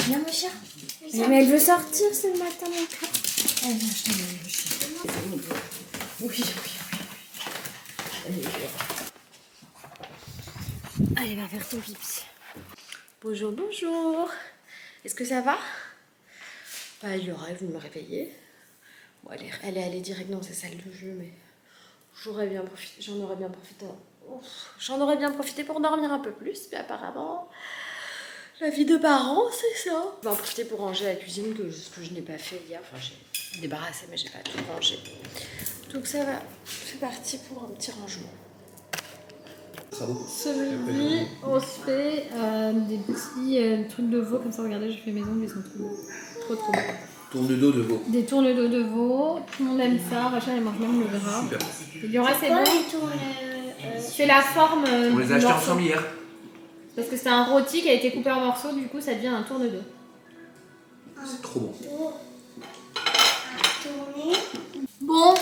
Viens mon chien. Mais elle veut sortir, c'est le matin mon cœur. Allez, viens, je t'emmène le chien. Oui. Allez, va faire ton pipi. Bonjour, bonjour. Est-ce que ça va? Bah, il aurait vous me réveiller. Bon, elle est allée direct dans sa salle de jeu, mais j'en aurais bien profité. J'en aurais bien profité pour dormir un peu plus, mais apparemment, la vie de parents, c'est ça. On va en profiter pour ranger la cuisine, ce que je n'ai pas fait hier. Enfin, j'ai débarrassé, mais j'ai pas tout rangé. Donc ça va, c'est parti pour un petit rangement. Ce midi, on se fait des petits trucs de veau, comme ça, regardez, j'ai fait mes ongles, ils sont trop beaux. Tourne-dos de veau. Des tourne-dos de veau, tout le monde aime ça, Rachel elle mange même le gras. Super. Il y aura c'est bon. C'est la forme. On les a achetés ensemble hier. Parce que c'est un rôti qui a été coupé en morceaux, du coup ça devient un tourne-dos. C'est trop bon. Bon,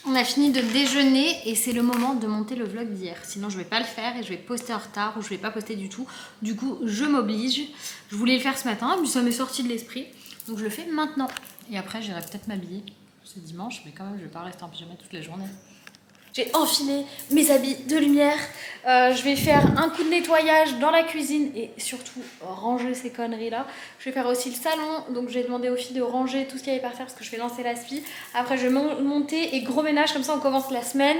on a fini de déjeuner et c'est le moment de monter le vlog d'hier. Sinon je vais pas le faire et je vais poster en retard ou je vais pas poster du tout. Du coup je m'oblige. Je voulais le faire ce matin mais ça m'est sorti de l'esprit. Donc je le fais maintenant. Et après j'irai peut-être m'habiller. C'est dimanche mais quand même je vais pas rester en pyjama toute la journée. J'ai enfilé mes habits de lumière. Je vais faire un coup de nettoyage dans la cuisine et surtout ranger ces conneries là. Je vais faire aussi le salon. Donc j'ai demandé aux filles de ranger tout ce qu'il y avait par terre parce que je vais lancer la spi. Après je vais monter et gros ménage comme ça on commence la semaine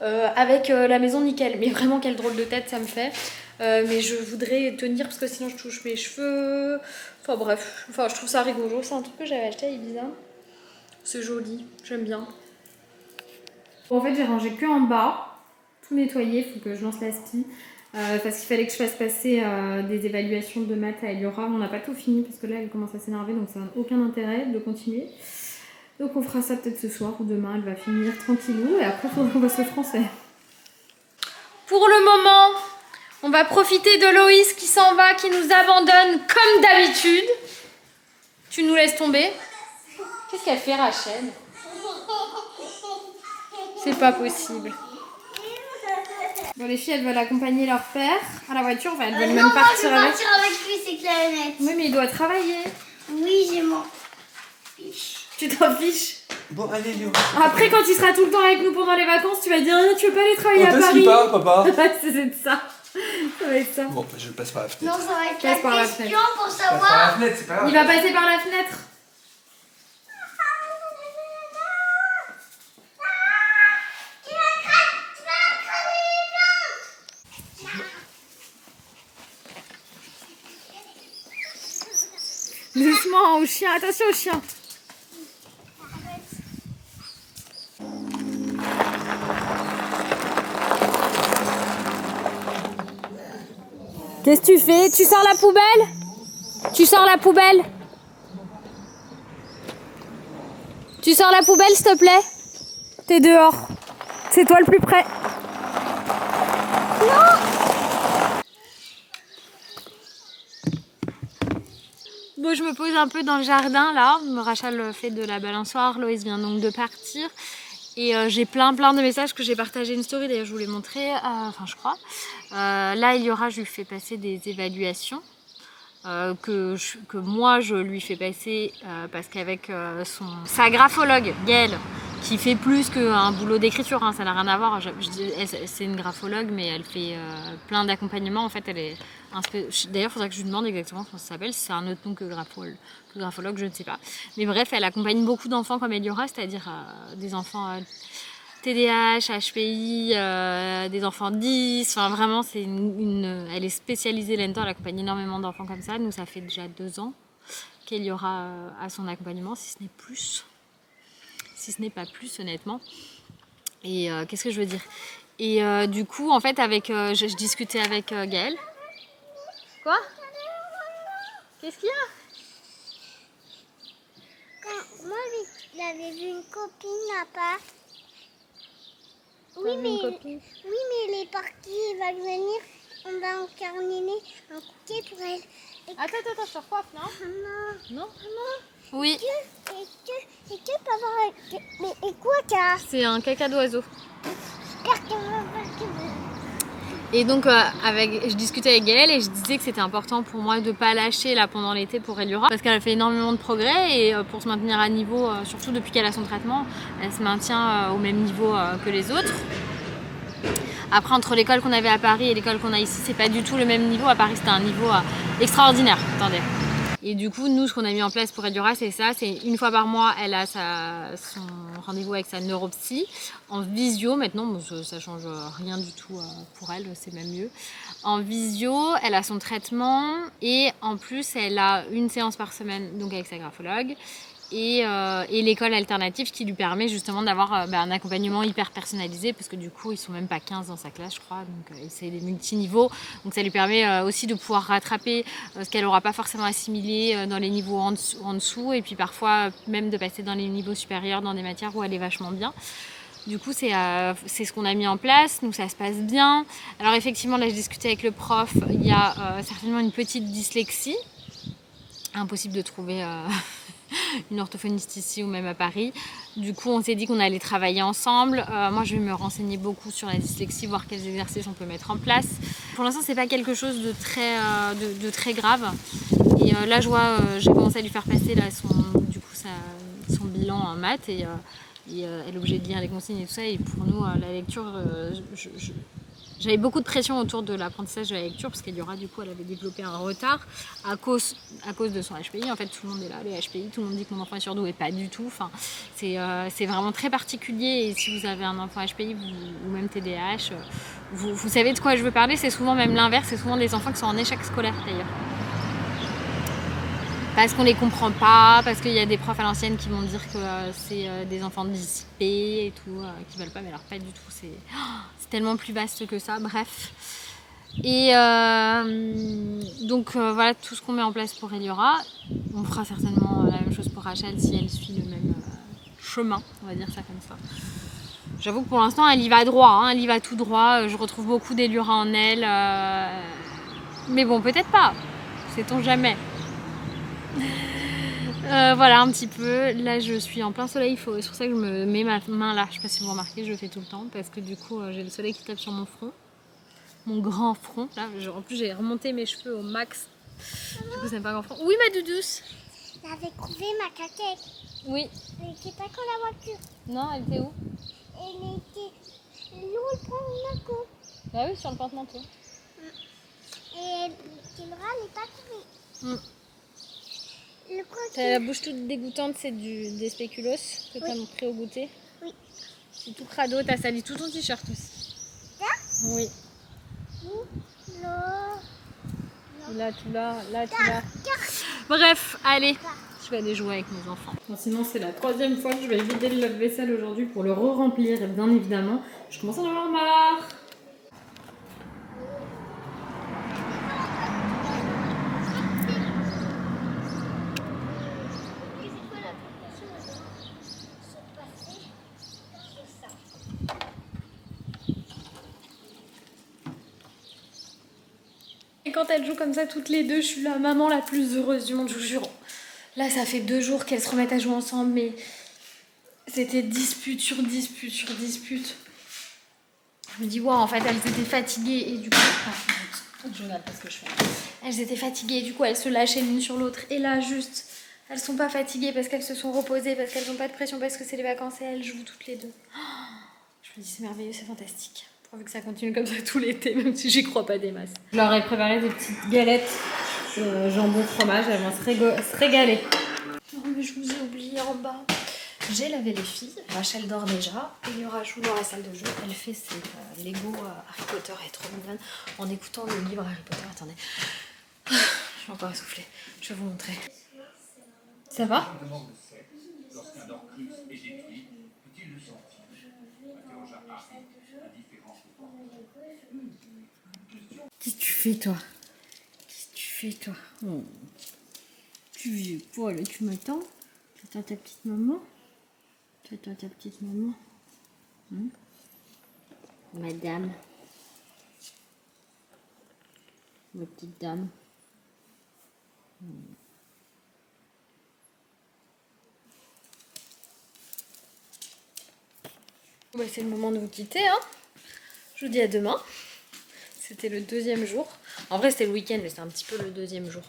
avec la maison nickel. Mais vraiment quelle drôle de tête ça me fait. Mais je voudrais tenir parce que sinon je touche mes cheveux. Enfin bref, je trouve ça rigolo. C'est un truc que j'avais acheté à Ibiza. C'est joli, j'aime bien. En fait, j'ai rangé que en bas, tout nettoyé, il faut que je lance la spi. Parce qu'il fallait que je fasse passer des évaluations de maths à Eliora. On n'a pas tout fini parce que là, elle commence à s'énerver, donc ça n'a aucun intérêt de continuer. Donc on fera ça peut-être ce soir ou demain, elle va finir tranquillou et après, il faudra qu'on fasse le français. Pour le moment, on va profiter de Loïs qui s'en va, qui nous abandonne comme d'habitude. Tu nous laisses tomber? Qu'est-ce qu'elle fait, Rachel? C'est pas possible. Bon, les filles, elles veulent accompagner leur père à la voiture. Enfin, elles veulent même partir avec. Partir avec lui, c'est clair et net. Oui, mais il doit travailler. Oui, j'ai m'en fiche. Tu t'en fiches. Bon, allez, Léo. Après, quand il sera tout le temps avec nous pendant les vacances, tu vas dire tu veux pas aller travailler à Quand est-ce Paris? qu'il part, papa? C'est ça. Ça va être ça. Bon, bah, je passe par la fenêtre. Non, ça va être Passe par la la question fenêtre. pour Je passe par la savoir. fenêtre, c'est pas grave. Il va passer par la fenêtre. Doucement au chien, attention au chien. Qu'est-ce que tu fais? Tu sors la poubelle? Tu sors la poubelle? Tu sors la poubelle s'il te plaît? T'es dehors. C'est toi le plus près. Bon, je me pose un peu dans le jardin là. Rachel fait de la balançoire, Loïs vient donc de partir. Et j'ai plein de messages que j'ai partagé une story, d'ailleurs je vous l'ai montré, enfin je crois. Là, je lui fais passer des évaluations que moi je lui fais passer parce qu'avec sa graphologue, Gaëlle, qui fait plus qu'un boulot d'écriture, hein, ça n'a rien à voir. C'est une graphologue, mais elle fait plein d'accompagnements. En fait, elle est d'ailleurs, il faudrait que je lui demande exactement comment ça s'appelle. Si c'est un autre nom que graphologue, je ne sais pas. Mais bref, elle accompagne beaucoup d'enfants comme Eliora, c'est-à-dire des enfants TDAH, HPI, des enfants 10. Enfin, vraiment, elle est spécialisée là-dedans. Elle accompagne énormément d'enfants comme ça. Nous, ça fait déjà 2 ans qu'Eliora a son accompagnement, si ce n'est plus. Si ce n'est pas plus, honnêtement. Et qu'est-ce que je veux dire? Et du coup, en fait, je discutais avec Gaëlle. Quoi? Qu'est-ce qu'il y a? Moi, j'avais vu une copine là-bas. Oui, mais elle est partie, elle va venir. On va incarner un bouquet pour elle. Attends, je te recoiffe, non? Non. Oui. Et que papa. Mais quoi, ça? C'est un caca d'oiseau. J'espère qu'elle va pas. Et donc je discutais avec Gaëlle et je disais que c'était important pour moi de ne pas lâcher là pendant l'été pour Eliora parce qu'elle a fait énormément de progrès et pour se maintenir à niveau, surtout depuis qu'elle a son traitement, elle se maintient au même niveau que les autres. Après entre l'école qu'on avait à Paris et l'école qu'on a ici, c'est pas du tout le même niveau. À Paris c'était un niveau extraordinaire. Attendez. Et du coup, nous, ce qu'on a mis en place pour Eliora, c'est ça, c'est une fois par mois, elle a son rendez-vous avec sa neuropsy en visio. Maintenant, bon, ça change rien du tout pour elle, c'est même mieux. En visio, elle a son traitement et en plus, elle a une séance par semaine, donc avec sa graphologue. Et l'école alternative qui lui permet justement d'avoir un accompagnement hyper personnalisé parce que du coup ils sont même pas 15 dans sa classe je crois, donc c'est des multiniveaux, donc ça lui permet aussi de pouvoir rattraper ce qu'elle n'aura pas forcément assimilé dans les niveaux en dessous et puis parfois même de passer dans les niveaux supérieurs dans des matières où elle est vachement bien. Du coup, c'est ce qu'on a mis en place, donc ça se passe bien. Alors effectivement, là je discutais avec le prof, il y a certainement une petite dyslexie, impossible de trouver une orthophoniste ici ou même à Paris. Du coup, on s'est dit qu'on allait travailler ensemble. Moi, je vais me renseigner beaucoup sur la dyslexie, voir quels exercices on peut mettre en place. Pour l'instant, c'est pas quelque chose de très grave. Et là, je vois, j'ai commencé à lui faire passer là, son bilan en maths et elle est obligée de lire les consignes et tout ça. Et pour nous, la lecture, j'avais beaucoup de pression autour de l'apprentissage de la lecture parce qu'Eliora du coup elle avait développé un retard à cause de son HPI. En fait tout le monde est là, les HPI, tout le monde dit que mon enfant est surdoué, pas du tout. Enfin, c'est vraiment très particulier et si vous avez un enfant HPI ou même TDAH, vous savez de quoi je veux parler. C'est souvent même l'inverse, c'est souvent des enfants qui sont en échec scolaire d'ailleurs. Parce qu'on les comprend pas, parce qu'il y a des profs à l'ancienne qui vont dire que c'est des enfants dissipés et tout, qui veulent pas, mais alors pas du tout, c'est tellement plus vaste que ça, bref. Et donc voilà tout ce qu'on met en place pour Eliora. On fera certainement la même chose pour Rachel si elle suit le même chemin, on va dire ça comme ça. J'avoue que pour l'instant elle y va droit, hein, elle y va tout droit, je retrouve beaucoup d'Eliora en elle. Mais bon, peut-être pas, sait-on jamais. Voilà un petit peu, là je suis en plein soleil, c'est pour ça que je me mets ma main là, je sais pas si vous remarquez, je le fais tout le temps parce que du coup j'ai le soleil qui tape sur mon front, mon grand front, là en plus j'ai remonté mes cheveux au max, du coup c'est pas grand front. Oui ma doudouce. J'avais trouvé ma caquette. Oui. Elle était pas dans la voiture. Non, elle était où? Elle était où le porte-manteau. Bah oui, sur le porte-manteau. Et Kendra n'est pas trouvée. T'as la bouche toute dégoûtante, c'est des spéculoos que t'as pris au goûter. Oui. C'est tout crado, t'as sali tout ton t-shirt aussi. Ça? Oui. Là, tout là, là, tout là. Bref, allez, je vais aller jouer avec mes enfants. Bon, sinon, c'est la 3e fois que je vais vider le lave-vaisselle aujourd'hui pour le re-remplir, et bien évidemment, je commence à en avoir marre. Et quand elles jouent comme ça toutes les deux, je suis la maman la plus heureuse du monde, je vous jure. Là, ça fait 2 jours qu'elles se remettent à jouer ensemble, mais c'était dispute sur dispute sur dispute. Je me dis, waouh, en fait, elles étaient fatiguées et du coup... je regarde pas ce que je fais. Elles étaient fatiguées et du coup, elles se lâchaient l'une sur l'autre. Et là, juste, elles sont pas fatiguées parce qu'elles se sont reposées, parce qu'elles n'ont pas de pression, parce que c'est les vacances et elles jouent toutes les deux. Je me dis, c'est merveilleux, c'est fantastique. Pourvu que ça continue comme ça tout l'été, même si j'y crois pas des masses. Je leur ai préparé des petites galettes jambon fromage, elles vont se régaler. Non mais je vous ai oublié en bas. J'ai lavé les filles, Rachel dort déjà, Eliora joue dans la salle de jeu, elle fait ses Lego Harry Potter, elle est trop mignonne, en écoutant le livre Harry Potter. Attendez, je suis encore essoufflée, je vais vous montrer. Ça va? Qu'est-ce que tu fais toi? Qu'est-ce que tu fais toi? Oh. Tu viens pas là, tu m'attends? T'attends ta petite maman? T'attends ta petite maman? Madame. Ma petite dame. Bah, c'est le moment de vous quitter, hein. Je vous dis à demain. C'était le deuxième jour. En vrai, c'était le week-end, mais c'était un petit peu le deuxième jour.